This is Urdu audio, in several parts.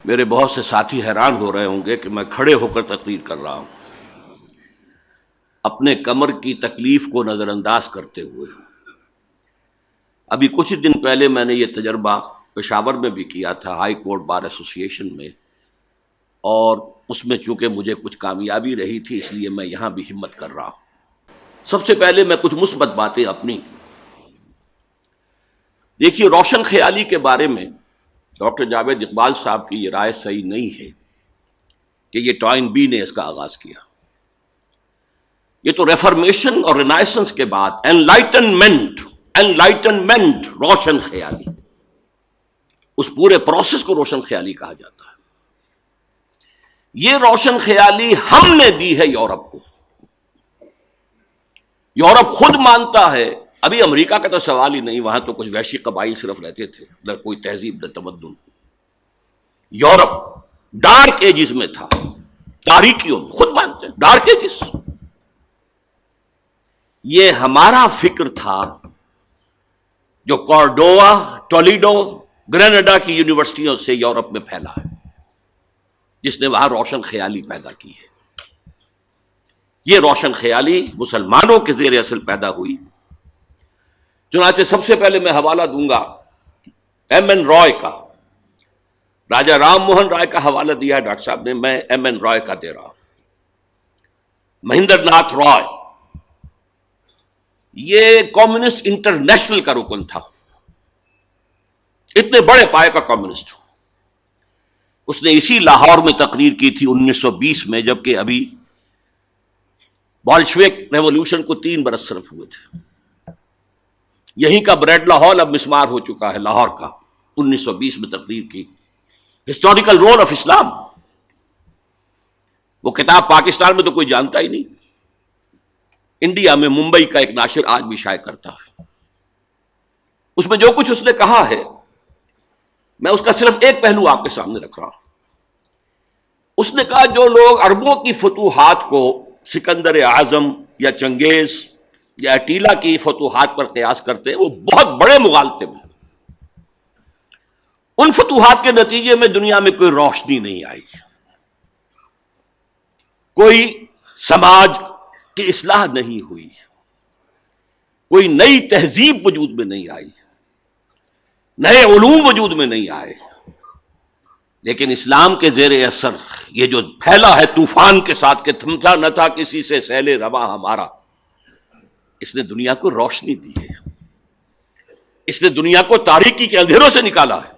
میرے بہت سے ساتھی حیران ہو رہے ہوں گے کہ میں کھڑے ہو کر تقریر کر رہا ہوں اپنے کمر کی تکلیف کو نظر انداز کرتے ہوئے۔ ابھی کچھ دن پہلے میں نے یہ تجربہ پشاور میں بھی کیا تھا، ہائی کورٹ بار ایسوسی ایشن میں، اور اس میں چونکہ مجھے کچھ کامیابی رہی تھی اس لیے میں یہاں بھی ہمت کر رہا ہوں۔ سب سے پہلے میں کچھ مثبت باتیں اپنی۔ دیکھیے، روشن خیالی کے بارے میں ڈاکٹر جاوید اقبال صاحب کی یہ رائے صحیح نہیں ہے کہ یہ ٹوائن بی نے اس کا آغاز کیا۔ یہ تو ریفارمیشن اور رینائسنس کے بعد انلائٹنمنٹ روشن خیالی، اس پورے پروسیس کو روشن خیالی کہا جاتا ہے۔ یہ روشن خیالی ہم نے دی ہے یورپ کو۔ یورپ خود مانتا ہے، ابھی امریکہ کا تو سوال ہی نہیں، وہاں تو کچھ وحشی قبائل صرف رہتے تھے، نہ کوئی تہذیب نہ تمدن۔ یورپ ڈارک ایجز میں تھا، تاریکیوں میں، خود مانتے ہیں ڈارک ایجز۔ یہ ہمارا فکر تھا جو کارڈوا، ٹولیڈو، گریناڈا کی یونیورسٹیوں سے یورپ میں پھیلا ہے، جس نے وہاں روشن خیالی پیدا کی ہے۔ یہ روشن خیالی مسلمانوں کے زیر اثر پیدا ہوئی۔ چنانچہ سب سے پہلے میں حوالہ دوں گا ایم این رائے کا۔ راجا رام موہن رائے کا حوالہ دیا ہے ڈاکٹر صاحب نے، میں ایم این رائے کا دے رہا ہوں۔ مہندر ناتھ رائے، یہ کمیونسٹ انٹرنیشنل کا رکن تھا، اتنے بڑے پائے کا کمیونسٹ۔ اس نے اسی لاہور میں تقریر کی تھی 1920 میں، جبکہ ابھی بولشوک ریولوشن کو 3 برس صرف ہوئے تھے۔ یہیں کا بریڈلا ہال اب مسمار ہو چکا ہے لاہور کا۔ 1920 میں تقریر کی، ہسٹوریکل رول آف اسلام۔ وہ کتاب پاکستان میں تو کوئی جانتا ہی نہیں، انڈیا میں ممبئی کا ایک ناشر آج بھی شائع کرتا ہے۔ اس میں جو کچھ اس نے کہا ہے، میں اس کا صرف ایک پہلو آپ کے سامنے رکھ رہا ہوں۔ اس نے کہا جو لوگ عربوں کی فتوحات کو سکندر اعظم یا چنگیز یا اٹیلا کی فتوحات پر قیاس کرتے ہیں، وہ بہت بڑے مغالطے میں۔ ان فتوحات کے نتیجے میں دنیا میں کوئی روشنی نہیں آئی، کوئی سماج کی اصلاح نہیں ہوئی، کوئی نئی تہذیب وجود میں نہیں آئی، نئے علوم وجود میں نہیں آئے۔ لیکن اسلام کے زیر اثر یہ جو پھیلا ہے طوفان کے ساتھ کہ تھمتا نہ تھا کسی سے سیل رواں ہمارا، اس نے دنیا کو روشنی دی ہے، اس نے دنیا کو تاریکی کے اندھیروں سے نکالا ہے،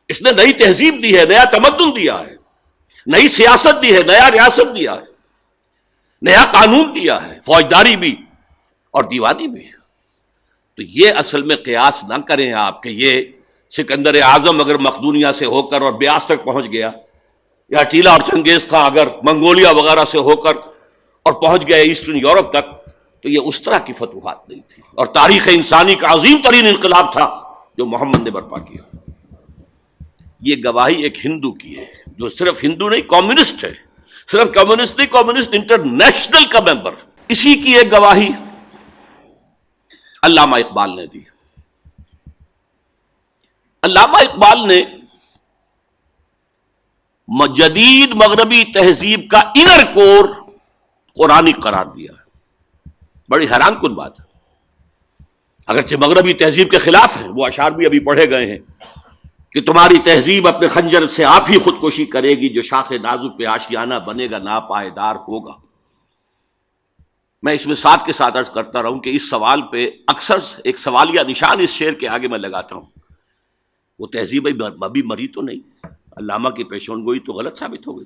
اس نے نئی تہذیب دی ہے، نیا تمدن دیا ہے، نئی سیاست دی ہے، نیا ریاست دیا ہے، نیا قانون دیا ہے، فوجداری بھی اور دیوانی بھی۔ تو یہ اصل میں قیاس نہ کریں آپ کہ یہ سکندر اعظم اگر مقدونیہ سے ہو کر اور بیاس تک پہنچ گیا، یا ٹیلا اور چنگیز خان اگر منگولیا وغیرہ سے ہو کر اور پہنچ گیا ایسٹرن یورپ تک، تو یہ اس طرح کی فتوحات نہیں تھی، اور تاریخ انسانی کا عظیم ترین انقلاب تھا جو محمد نے برپا کیا۔ یہ گواہی ایک ہندو کی ہے، جو صرف ہندو نہیں، کمیونسٹ ہے، صرف کمیونسٹ نہیں، کمیونسٹ انٹرنیشنل کا ممبر ہے۔ اسی کی ایک گواہی علامہ اقبال نے دی۔ علامہ اقبال نے جدید مغربی تہذیب کا انر کور قرآنی قرار دیا ہے۔ بڑی حیران کن بات ہے، اگرچہ مغربی تہذیب کے خلاف ہیں، وہ اشعار بھی ابھی پڑھے گئے ہیں کہ تمہاری تہذیب اپنے خنجر سے آپ ہی خودکشی کرے گی، جو شاخ نازک پہ آشیانہ بنے گا ناپائیدار ہوگا۔ میں اس میں ساتھ کے ساتھ عرض کرتا رہوں کہ اس سوال پہ اکثر ایک سوالیہ نشان اس شعر کے آگے میں لگاتا ہوں، وہ تہذیب ابھی مری تو نہیں، علامہ کی پیشن گوئی تو غلط ثابت ہو گئی،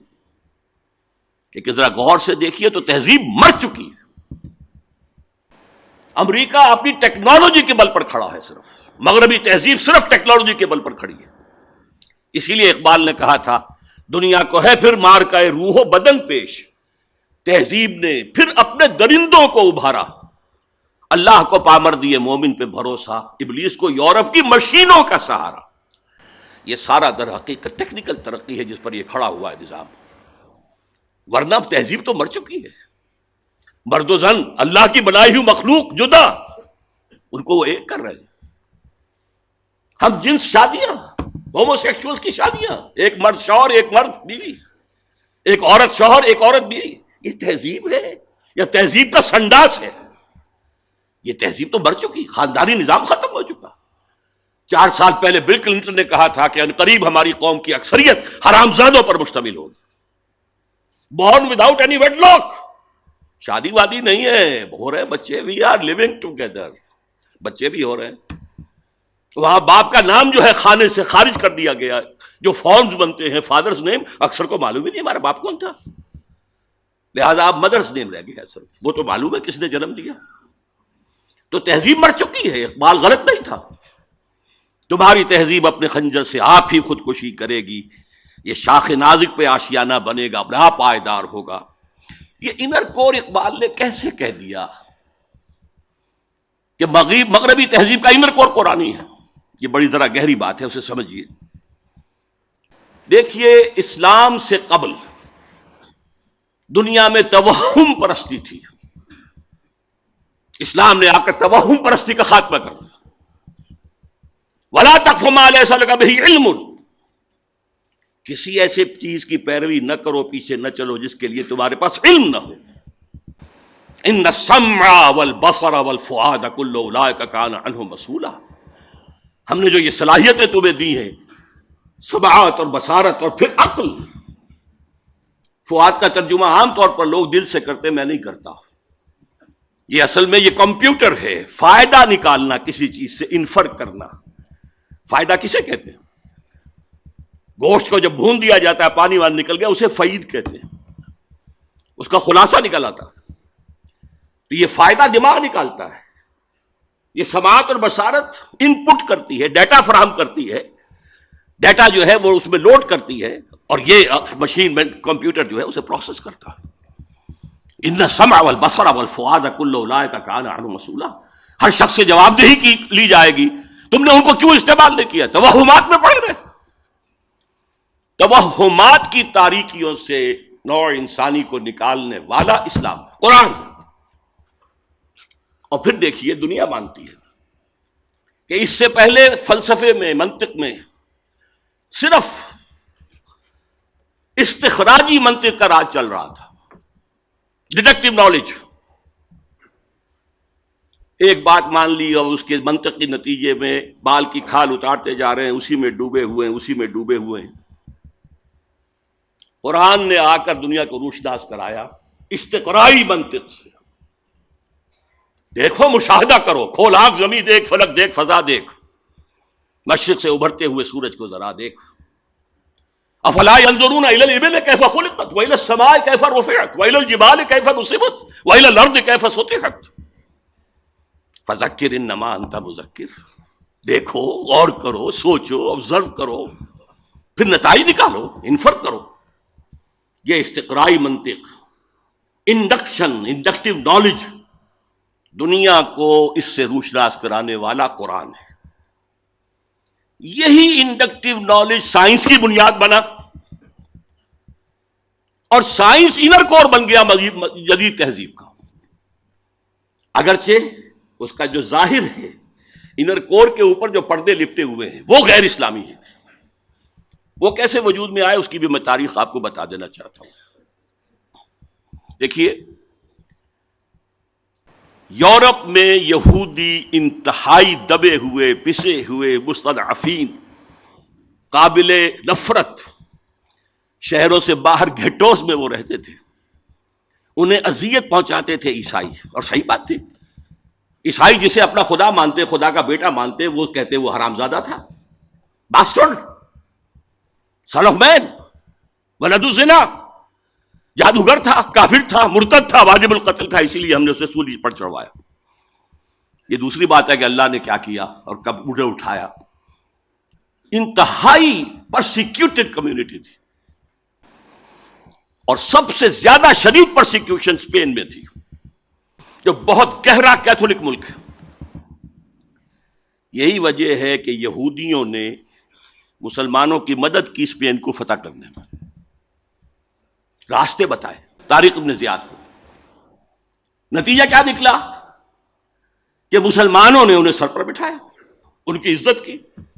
لیکن ذرا غور سے دیکھیے تو تہذیب مر چکی ہے۔ امریکہ اپنی ٹیکنالوجی کے بل پر کھڑا ہے، صرف مغربی تہذیب صرف ٹیکنالوجی کے بل پر کھڑی ہے۔ اسی لیے اقبال نے کہا تھا دنیا کو ہے پھر مار کا روح و بدن پیش، تہذیب نے پھر اپنے درندوں کو ابھارا، اللہ کو پامر دیے مومن پہ بھروسہ، ابلیس کو یورپ کی مشینوں کا سہارا۔ یہ سارا در حقیقت ٹیکنیکل ترقی ہے جس پر یہ کھڑا ہوا ہے نظام، ورنہ تہذیب تو مر چکی ہے۔ مرد و زن، اللہ کی بنائی ہوئی مخلوق جدا، ان کو وہ ایک کر رہے ہیں۔ ہم جنس شادیاں، ہومو سیکسولز کی شادیاں، ایک مرد شوہر ایک مرد بیوی، ایک عورت شوہر ایک عورت بیوی، یہ تہذیب ہے یا تہذیب کا سنڈاس ہے؟ یہ تہذیب تو مر چکی، خاندانی نظام ختم ہو چکا۔ 4 سال پہلے بل کلنٹن نے کہا تھا کہ عنقریب ہماری قوم کی اکثریت حرامزادوں پر مشتمل ہوگی، born without any wedlock, شادی وادی نہیں ہے، ہو رہے بچے، وی آر لیونگ ٹوگیدر، بچے بھی ہو رہے ہیں۔ وہاں باپ کا نام جو ہے خانے سے خارج کر دیا گیا، جو فارمز بنتے ہیں فادرز نیم، اکثر کو معلوم ہی نہیں ہمارا باپ کون تھا، لہذا آپ مدرس نیم رہ گیا سر، وہ تو معلوم ہے کس نے جنم دیا۔ تو تہذیب مر چکی ہے، اقبال غلط نہیں تھا۔ تمہاری تہذیب اپنے خنجر سے آپ ہی خودکشی کرے گی، یہ شاخ نازک پہ آشیانہ بنے گا، بڑا پائیدار ہوگا۔ یہ انر کور اقبال نے کیسے کہہ دیا کہ مغربی تہذیب کا انر کور قرآنی ہے؟ یہ بڑی ذرا گہری بات ہے، اسے سمجھیے۔ دیکھیے، اسلام سے قبل دنیا میں توہم پرستی تھی، اسلام نے آ کر توہم پرستی کا خاتمہ کر دیا۔ وَلَا تَقْفُ مَا لَيْسَ لَكَ بِهِ عِلْمٌ، کسی ایسے چیز کی پیروی نہ کرو، پیچھے نہ چلو جس کے لیے تمہارے پاس علم نہ ہو۔ ان السمع والبصر والفؤاد كل اولئک کان عنہ مسئولا، ہم نے جو یہ صلاحیتیں تمہیں دی ہیں، سماعت اور بصارت اور پھر عقل، فؤاد کا ترجمہ عام طور پر لوگ دل سے کرتے، میں نہیں کرتا، یہ اصل میں یہ کمپیوٹر ہے، فائدہ نکالنا کسی چیز سے، انفر کرنا۔ فائدہ کسے کہتے ہیں؟ گوشت کو جب بھون دیا جاتا ہے، پانی وان نکل گیا، اسے فعید کہتے ہیں، اس کا خلاصہ نکل آتا ہے، تو یہ فائدہ دماغ نکالتا ہے۔ یہ سماعت اور بصارت ان پٹ کرتی ہے، ڈیٹا فراہم کرتی ہے، ڈیٹا جو ہے وہ اس میں لوڈ کرتی ہے، اور یہ مشین میں کمپیوٹر جو ہے اسے پروسیس کرتا ہے۔ ان السمع والبصر والفؤاد كل اولئک کان عنہ مسئولا، ہر شخص سے جواب دہی کی لی جائے گی، تم نے ان کو کیوں استعمال نہیں کیا؟ توہمات میں پڑ رہے۔ توہمات کی تاریکیوں سے نوع انسانی کو نکالنے والا اسلام، قرآن۔ اور پھر دیکھیے، دنیا مانتی ہے کہ اس سے پہلے فلسفے میں، منطق میں صرف استخراجی منطق کا راج چل رہا تھا، ڈیڈکٹیو نالج۔ ایک بات مان لی اور اس کے منطقی نتیجے میں بال کی کھال اتارتے جا رہے ہیں، اسی میں ڈوبے ہوئے ہیں، اسی میں ڈوبے ہوئے ہیں۔ قرآن نے آ کر دنیا کو روشناس کرایا استقرائی منطق سے۔ دیکھو، مشاہدہ کرو، کھول آنکھ، زمین دیکھ، فلک دیکھ، فضا دیکھ، مشرق سے ابھرتے ہوئے سورج کو ذرا دیکھ۔ افلا ينظرون الى الابل كيف خلقت والى السماء كيف رفعت والى الجبال كيف نصبت والى الارض كيف سطحت فذكر انما انت مذکر۔ دیکھو، غور کرو، سوچو، آبزرو کرو، پھر نتائج نکالو، انفر کرو۔ یہ استقرائی منطق، انڈکٹیو نالج، دنیا کو اس سے روشناس کرانے والا قرآن ہے۔ یہی انڈکٹیو نالج سائنس کی بنیاد بنا، اور سائنس انر کور بن گیا جدید تہذیب کا۔ اگرچہ اس کا جو ظاہر ہے، انر کور کے اوپر جو پردے لپٹے ہوئے ہیں، وہ غیر اسلامی ہیں۔ وہ کیسے وجود میں آئے، اس کی بھی میں تاریخ آپ کو بتا دینا چاہتا ہوں۔ دیکھیے، یورپ میں یہودی انتہائی دبے ہوئے، پسے ہوئے، مستضعفین، قابل نفرت، شہروں سے باہر گھیٹوز میں وہ رہتے تھے، انہیں اذیت پہنچاتے تھے عیسائی، اور صحیح بات تھی۔ عیسائی جسے اپنا خدا مانتے، خدا کا بیٹا مانتے، وہ کہتے وہ حرامزادہ تھا، باسٹرڈ، سن آف مین، ولد الزنا، جادوگر تھا، کافر تھا، مرتد تھا، واجب القتل تھا، اسی لیے ہم نے اسے سولی پر چڑھوایا۔ یہ دوسری بات ہے کہ اللہ نے کیا کیا اور کب انہیں اٹھایا۔ انتہائی پرسیکیوٹڈ کمیونٹی تھی، اور سب سے زیادہ شدید پرسیکیوشن اسپین میں تھی، جو بہت گہرا کیتھولک ملک ہے۔ یہی وجہ ہے کہ یہودیوں نے مسلمانوں کی مدد کی اسپین کو فتح کرنے میں، راستے بتائے طارق ابن زیاد کو۔ نتیجہ کیا نکلا کہ مسلمانوں نے انہیں سر پر بٹھایا، ان کی عزت کی۔